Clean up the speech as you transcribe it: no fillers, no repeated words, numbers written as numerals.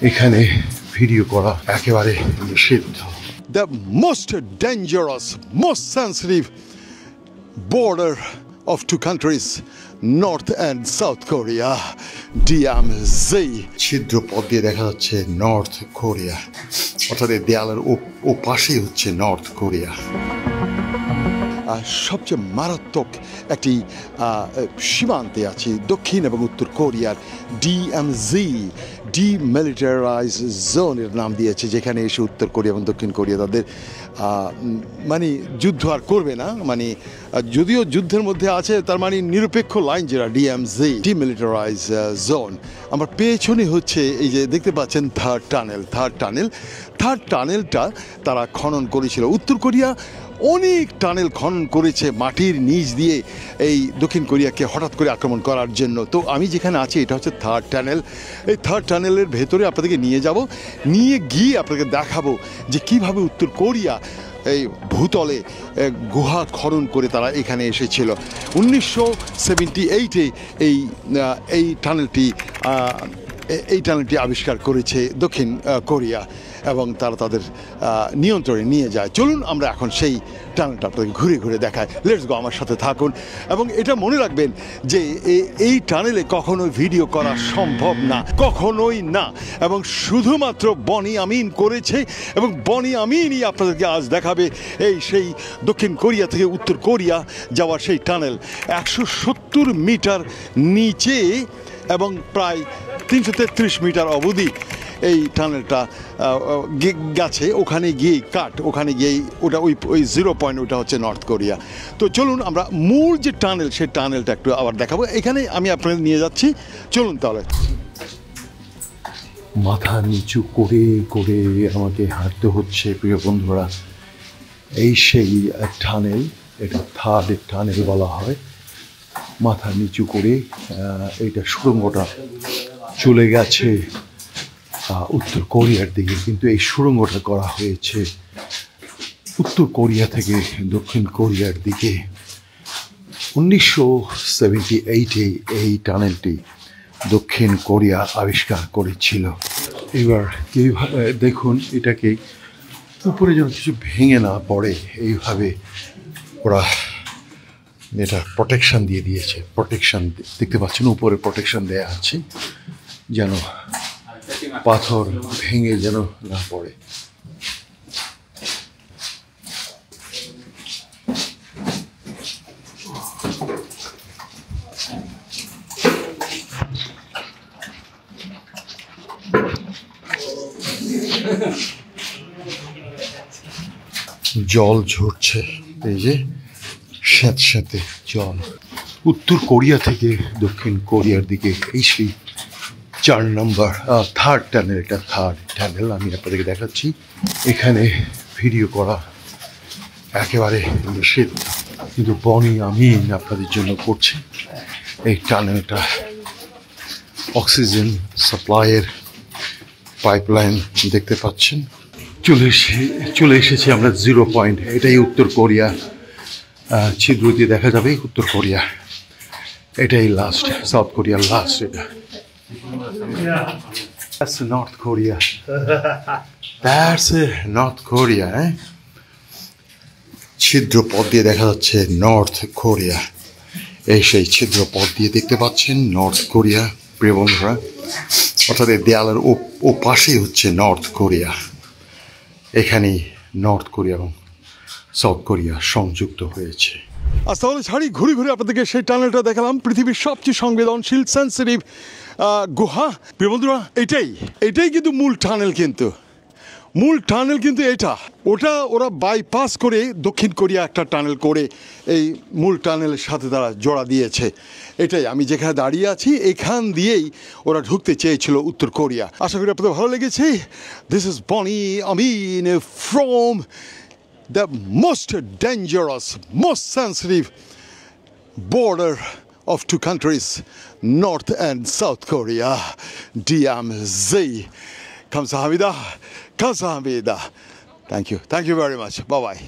এখানে ভিডিও করা একেবারে নিষিদ্ধ। The most dangerous, most sensitive border of two countries, North and South Korea, DMZ. ছিদ্র পথ দিয়ে দেখা যাচ্ছে নর্থ কোরিয়া, অর্থাৎ এই দেয়ালের ও পাশেই হচ্ছে নর্থ কোরিয়া। সবচেয়ে মারাত্মক একটি সীমান্তে আছে দক্ষিণ এবং উত্তর কোরিয়ার ডিএমজি, ডিমিলিটারাইজ জোনের নাম দিয়েছে, যেখানে এসে উত্তর কোরিয়া এবং দক্ষিণ কোরিয়া তাদের মানে যুদ্ধ আর করবে না। মানে যদিও যুদ্ধের মধ্যে আছে, তার মানে নিরপেক্ষ লাইন যেটা ডিএমজি, ডিমিলিটারাইজ জোন। আমার পেছনে হচ্ছে এই যে দেখতে পাচ্ছেন থার্ড টানেলটা তারা খনন করেছিল। উত্তর কোরিয়া অনেক টানেল খনন করেছে মাটির নিচ দিয়ে এই দক্ষিণ কোরিয়াকে হঠাৎ করে আক্রমণ করার জন্য। তো আমি যেখানে আছি এটা হচ্ছে থার্ড টানেল। এই থার্ড টানেলের ভেতরে আপনাদেরকে নিয়ে গিয়ে আপনাদেরকে দেখাবো যে কিভাবে উত্তর কোরিয়া এই ভূতলে গুহা খনন করে তারা এখানে এসেছিল। 1978-এ এই টানেলটি আবিষ্কার করেছে দক্ষিণ কোরিয়া এবং তারা তাদের নিয়ন্ত্রণে নিয়ে যায়। চলুন আমরা এখন সেই টানেলটা আপনাদের ঘুরে ঘুরে দেখাই। লেটস গো, আমার সাথে থাকুন। এবং এটা মনে রাখবেন যে এই টানেলে কখনোই ভিডিও করা সম্ভব না, কখনোই না। এবং শুধুমাত্র বনি আমিন করেছে এবং বনি আমিনই আপনাদেরকে আজ দেখাবে সেই দক্ষিণ কোরিয়া থেকে উত্তর কোরিয়া যাওয়ার সেই টানেল 170 মিটার নিচে এবং প্রায় 333 মিটার অবধি এই টানেলটা গেছে। ওখানে গিয়ে ওটা ওই 0 পয়েন্ট, ওটা হচ্ছে নর্থ কোরিয়া। তো চলুন আমরা মূল যে টানেল, সেই টানেলটা একটু আবার দেখাবো। এখানে আমি আপনাদের নিয়ে যাচ্ছি, চলুন তাহলে। মাথা নিচু করে করে আমাকে হাঁটতে হচ্ছে প্রিয় বন্ধুরা। সেই টানেল, এটা থার্ড টানেল বলা হয়। মাথা নিচু করে এইটা সুড়ঙ্গটা চলে গেছে উত্তর কোরিয়ার দিকে, কিন্তু এই সুড়ঙ্গটা করা হয়েছে উত্তর কোরিয়া থেকে দক্ষিণ কোরিয়ার দিকে। 1978-এ এই টানেলটি দক্ষিণ কোরিয়া আবিষ্কার করেছিল। এবার দেখুন, এটাকে উপরে যেন কিছু ভেঙে না পড়ে এইভাবে ওরা এটা প্রোটেকশন দিয়ে দিয়েছে। প্রোটেকশন দেখতে পাচ্ছেন, উপরে প্রোটেকশন দেয়া আছে যেন পাথর ভেঙে যেন না পড়ে। জল ঝরছে, এই যে স্যাঁতস্যাঁতে জল। উত্তর কোরিয়া থেকে দক্ষিণ কোরিয়ার দিকে সেই 4 নম্বর থার্ড টানেল, এটা থার্ড টানেল আমি আপনাদেরকে দেখাচ্ছি। এখানে ভিডিও করা একেবারে নিষিদ্ধ, কিন্তু বনি আমিন আপনাদের জন্য করছে। এই টানেলটা অক্সিজেন সাপ্লাইয়ের পাইপলাইন দেখতে পাচ্ছেন। চলে এসেছি আমরা 0 পয়েন্ট। এটাই উত্তর কোরিয়া, ছিদ্র দিয়ে দেখা যাবে উত্তর কোরিয়া। এটাই লাস্ট, সাউথ কোরিয়ার লাস্ট। এটা That's North Korea. That's North Korea, ছিদ্র পথ দিয়ে দেখা যাচ্ছে নর্থ কোরিয়া। সেই ছিদ্র পথ দিয়ে দেখতে পাচ্ছেন নর্থ কোরিয়া প্রিয় বন্ধুরা, অর্থাৎ এই দেয়ালের ও পাশেই হচ্ছে নর্থ কোরিয়া। এখানেই নর্থ কোরিয়া এবং সাউথ কোরিয়া সংযুক্ত হয়েছে। আজ তাহলে ছাড়ি ঘুরে ঘুরে আপনাদেরকে সেই টানেলটা দেখালাম, পৃথিবীর সবচেয়ে সংবেদনশীল সেন্সিটিভ গুহা। প্রিয় বন্ধুরা, এটাই কিন্তু মূল টানেল কিন্তু ওরা বাইপাস করে দক্ষিণ কোরিয়া একটা টানেল করে এই মূল টানেলের সাথে তারা জোড়া দিয়েছে। এটাই আমি যেখানে দাঁড়িয়ে আছি, এখান দিয়েই ওরা ঢুকতে চেয়েছিল উত্তর কোরিয়া। আশা করি আপনাদের ভালো লেগেছে। This is Boni Amin from the most dangerous, most sensitive border of two countries, North and South Korea, DMZ. Kamsahamnida. Thank you very much. Bye-bye.